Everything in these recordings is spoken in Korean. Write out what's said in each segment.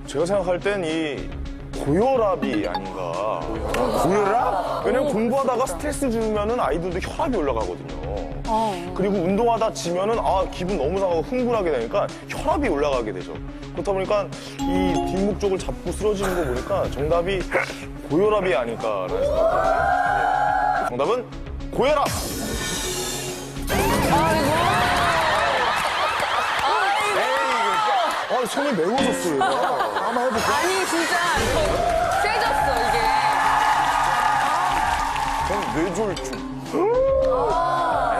제가 생각할 땐 이 고혈압이 아닌가. 고혈압? 왜냐면 공부하다가 스트레스 주면은 아이들도 혈압이 올라가거든요. 그리고 운동하다 지면은 기분 너무 상하고 흥분하게 되니까 혈압이 올라가게 되죠. 그렇다 보니까 이 뒷목 쪽을 잡고 쓰러지는 거 보니까 정답이 고혈압이 아닐까라는 생각이 듭니다. 정답은 고혈압! 손이 매워졌어요. 한번 해볼까? 아니 진짜 세졌어 이게. 뇌졸중.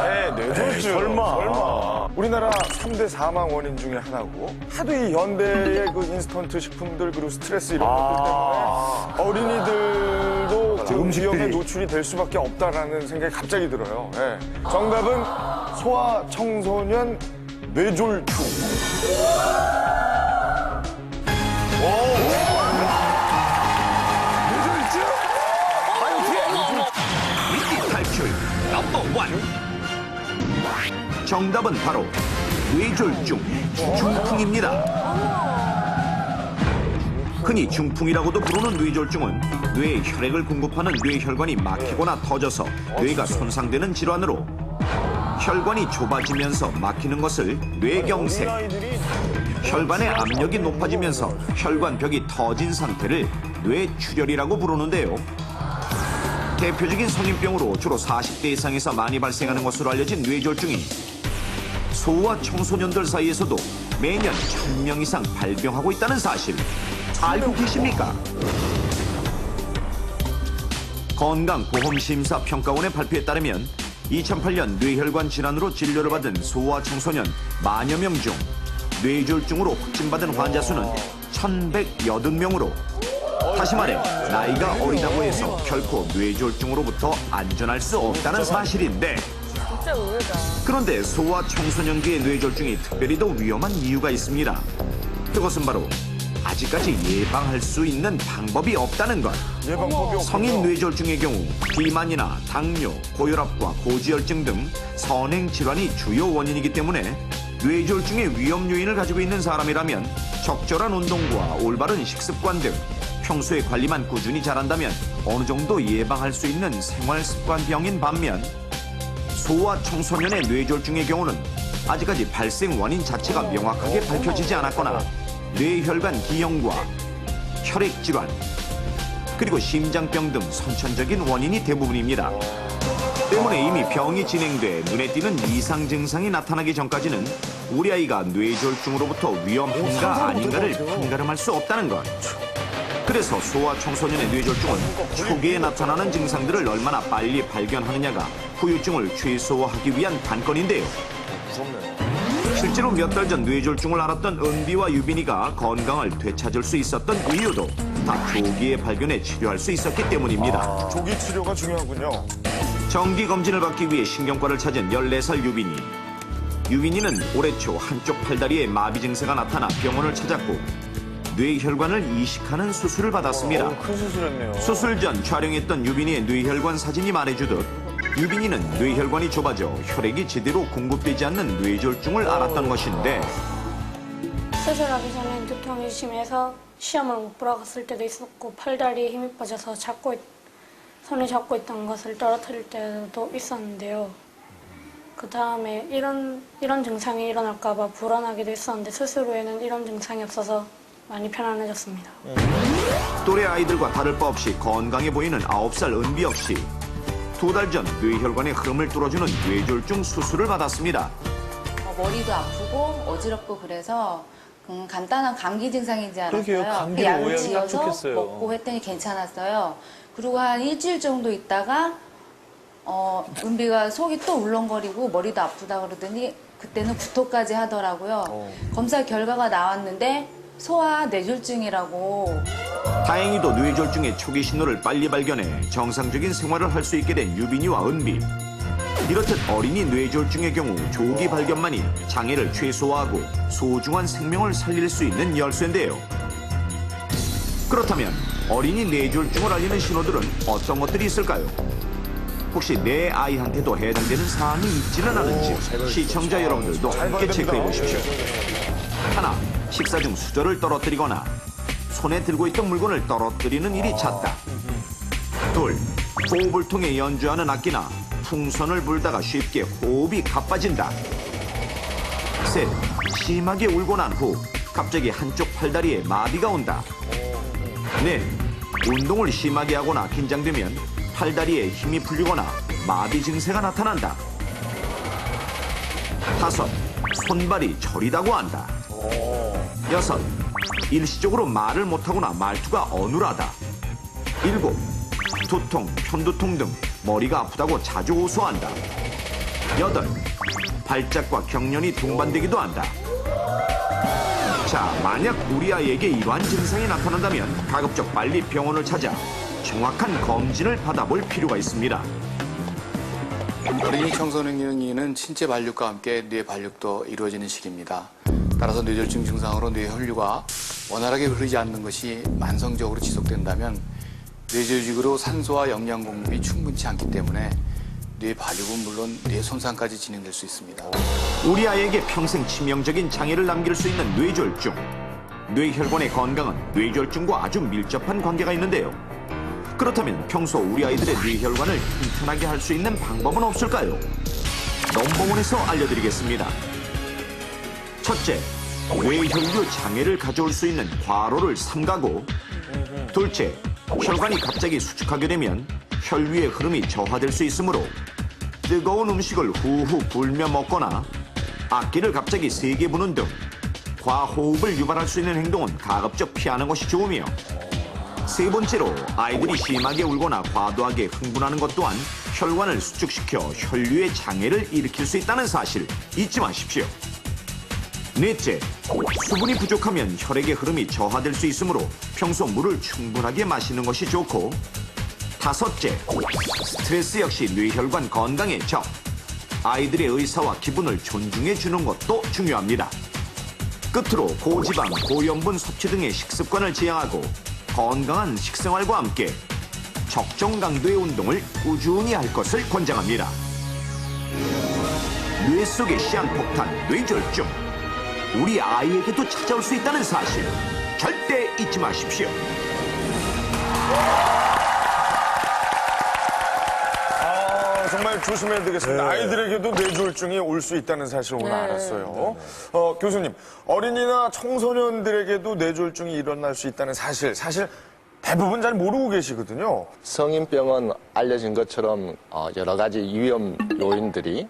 네, 뇌졸중. 설마. 우리나라 3대 사망 원인 중에 하나고 하도 이 현대의 그 인스턴트 식품들 그리고 스트레스 이런 것들 때문에 어린이들도 그 위험에 노출이 될 수밖에 없다라는 생각이 갑자기 들어요. 예. 정답은 소아 청소년 뇌졸중. 위기 탈출 넘버 원. 정답은 바로 뇌졸중, 중풍입니다. 흔히 중풍이라고도 부르는 뇌졸중은 뇌에 혈액을 공급하는 뇌혈관이 막히거나 터져서 뇌가 손상되는 질환으로 혈관이 좁아지면서 막히는 것을 뇌경색, 혈관의 압력이 높아지면서 혈관벽이 터진 상태를 뇌출혈이라고 부르는데요. 대표적인 성인병으로 주로 40대 이상에서 많이 발생하는 것으로 알려진 뇌졸중이 소아 청소년들 사이에서도 매년 1000명 이상 발병하고 있다는 사실 알고 계십니까? 건강보험심사평가원의 발표에 따르면 2008년 뇌혈관 질환으로 진료를 받은 소아 청소년 만여 명 중 뇌졸중으로 확진받은 환자 수는 1180명으로 다시 말해 나이가 어리다고 해서 결코 뇌졸중으로부터 안전할 수 없다는 사실인데 진짜 의외다. 그런데 소아 청소년기의 뇌졸중이 특별히 더 위험한 이유가 있습니다. 그것은 바로 아직까지 예방할 수 있는 방법이 없다는 것. 예방법이 성인 뇌졸중의 경우 비만이나 당뇨, 고혈압과 고지혈증 등 선행 질환이 주요 원인이기 때문에 뇌졸중의 위험 요인을 가지고 있는 사람이라면 적절한 운동과 올바른 식습관 등 평소에 관리만 꾸준히 잘한다면 어느 정도 예방할 수 있는 생활습관병인 반면 소아 청소년의 뇌졸중의 경우는 아직까지 발생 원인 자체가 명확하게 밝혀지지 않았거나 뇌혈관 기형과 혈액질환 그리고 심장병 등 선천적인 원인이 대부분입니다. 때문에 이미 병이 진행돼 눈에 띄는 이상 증상이 나타나기 전까지는 우리 아이가 뇌졸중으로부터 위험한가 아닌가를 판가름할 수 없다는 것. 그래서 소아 청소년의 뇌졸중은 초기에 나타나는 증상들을 얼마나 빨리 발견하느냐가 후유증을 최소화하기 위한 관건인데요. 실제로 몇 달 전 뇌졸중을 앓았던 은비와 유빈이가 건강을 되찾을 수 있었던 이유도 다 조기에 발견해 치료할 수 있었기 때문입니다. 조기 치료가 중요하군요. 정기 검진을 받기 위해 신경과를 찾은 14살 유빈이. 유빈이는 올해 초 한쪽 팔다리에 마비 증세가 나타나 병원을 찾았고 뇌혈관을 이식하는 수술을 받았습니다. 큰 수술했네요. 수술 전 촬영했던 유빈이의 뇌혈관 사진이 말해주듯 유빈이는 뇌혈관이 좁아져 혈액이 제대로 공급되지 않는 뇌졸중을 앓았던 것인데 수술하기 전에 두통이 심해서 시험을 못 보러 갔을 때도 있었고 팔다리에 힘이 빠져서 손에 잡고 있던 것을 떨어뜨릴 때도 있었는데요. 그 다음에 이런 증상이 일어날까 봐 불안하기도 했었는데 수술 후에는 이런 증상이 없어서 많이 편안해졌습니다. 또래 아이들과 다를 바 없이 건강해 보이는 9살 은비 역시 2달 전 뇌혈관의 흐름을 뚫어주는 뇌졸중 수술을 받았습니다. 머리도 아프고 어지럽고 그래서 간단한 감기 증상인지 그러게요. 알았어요. 감기로 약을 오해하기 딱 지어서 좋겠어요. 먹고 했더니 괜찮았어요. 그리고 한 일주일 정도 있다가 은비가 속이 또 울렁거리고 머리도 아프다 그러더니 그때는 구토까지 하더라고요. 검사 결과가 나왔는데 소아 뇌졸중이라고. 다행히도 뇌졸중의 초기 신호를 빨리 발견해 정상적인 생활을 할 수 있게 된 유빈이와 은비. 이렇듯 어린이 뇌졸중의 경우 조기 발견만이 장애를 최소화하고 소중한 생명을 살릴 수 있는 열쇠인데요. 그렇다면 어린이 뇌졸중을 알리는 신호들은 어떤 것들이 있을까요? 혹시 내 아이한테도 해당되는 사항이 있지는 않은지 시청자 여러분들도 함께 체크해 보십시오. 하나, 식사 중 수저를 떨어뜨리거나 손에 들고 있던 물건을 떨어뜨리는 일이 잦다. 둘, 호흡을 통해 연주하는 악기나 풍선을 불다가 쉽게 호흡이 가빠진다. 셋, 심하게 울고 난 후 갑자기 한쪽 팔다리에 마비가 온다. 넷, 운동을 심하게 하거나 긴장되면 팔다리에 힘이 풀리거나 마비 증세가 나타난다. 다섯, 손발이 저리다고 한다. 여섯, 일시적으로 말을 못하거나 말투가 어눌하다. 일곱, 두통, 편두통 등 머리가 아프다고 자주 호소한다. 여덟, 발작과 경련이 동반되기도 한다. 자, 만약 우리 아이에게 이러한 증상이 나타난다면 가급적 빨리 병원을 찾아 정확한 검진을 받아볼 필요가 있습니다. 어린이 청소년기는 신체 발육과 함께 뇌 발육도 이루어지는 시기입니다. 따라서 뇌졸중 증상으로 뇌 혈류가 원활하게 흐르지 않는 것이 만성적으로 지속된다면 뇌조직으로 산소와 영양 공급이 충분치 않기 때문에 뇌 발육은 물론 뇌 손상까지 진행될 수 있습니다. 우리 아이에게 평생 치명적인 장애를 남길 수 있는 뇌졸중. 뇌혈관의 건강은 뇌졸중과 아주 밀접한 관계가 있는데요. 그렇다면 평소 우리 아이들의 뇌혈관을 튼튼하게 할 수 있는 방법은 없을까요? 넘버원에서 알려드리겠습니다. 첫째, 뇌혈류 장애를 가져올 수 있는 과로를 삼가고, 둘째, 혈관이 갑자기 수축하게 되면 혈류의 흐름이 저하될 수 있으므로 뜨거운 음식을 후후 불며 먹거나 악기를 갑자기 세게 부는 등 과호흡을 유발할 수 있는 행동은 가급적 피하는 것이 좋으며, 세 번째로 아이들이 심하게 울거나 과도하게 흥분하는 것 또한 혈관을 수축시켜 혈류의 장애를 일으킬 수 있다는 사실 잊지 마십시오. 넷째, 수분이 부족하면 혈액의 흐름이 저하될 수 있으므로 평소 물을 충분하게 마시는 것이 좋고, 다섯째, 스트레스 역시 뇌혈관 건강의 적. 아이들의 의사와 기분을 존중해 주는 것도 중요합니다. 끝으로 고지방, 고염분 섭취 등의 식습관을 지향하고 건강한 식생활과 함께 적정 강도의 운동을 꾸준히 할 것을 권장합니다. 뇌 속의 시한폭탄, 뇌졸중. 우리 아이에게도 찾아올 수 있다는 사실 절대 잊지 마십시오. 정말 조심해야 되겠습니다. 아이들에게도 뇌졸중이 올 수 있다는 사실을 오늘 알았어요. 교수님, 어린이나 청소년들에게도 뇌졸중이 일어날 수 있다는 사실 대부분 잘 모르고 계시거든요. 성인병은 알려진 것처럼 여러 가지 위험 요인들이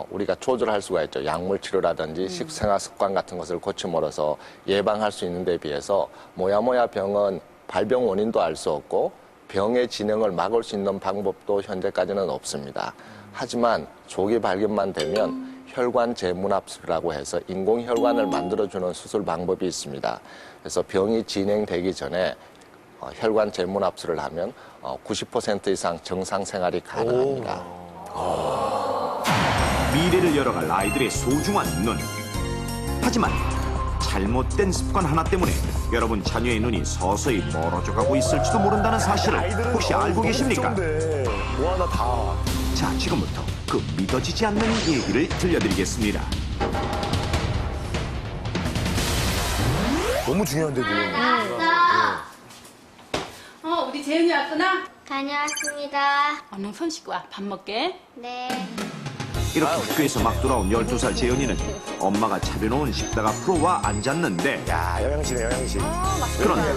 우리가 조절할 수가 있죠. 약물 치료라든지 식생활 습관 같은 것을 고침으로써 예방할 수 있는 데 비해서 모야모야 병은 발병 원인도 알 수 없고 병의 진행을 막을 수 있는 방법도 현재까지는 없습니다. 하지만 조기 발견만 되면 혈관 재문합술이라고 해서 인공혈관을 만들어주는 수술 방법이 있습니다. 그래서 병이 진행되기 전에 혈관 재문합술을 하면 90% 이상 정상 생활이 가능합니다. 미래를 열어갈 아이들의 소중한 눈. 하지만 잘못된 습관 하나 때문에 여러분 자녀의 눈이 서서히 멀어져 가고 있을지도 모른다는 사실을 혹시 알고 계십니까? 뭐 하나 다. 자, 지금부터 그 믿어지지 않는 얘기를 들려드리겠습니다. 너무 중요한데, 눈. 우리 재은이 왔구나? 다녀왔습니다. 얼른 손 씻고 와. 밥 먹게. 네. 이렇게 학교에서 막 돌아온 12살 재현이는 엄마가 차려놓은 식탁 앞으로 와 앉았는데 야, 영양실이네, 영양실. 그런데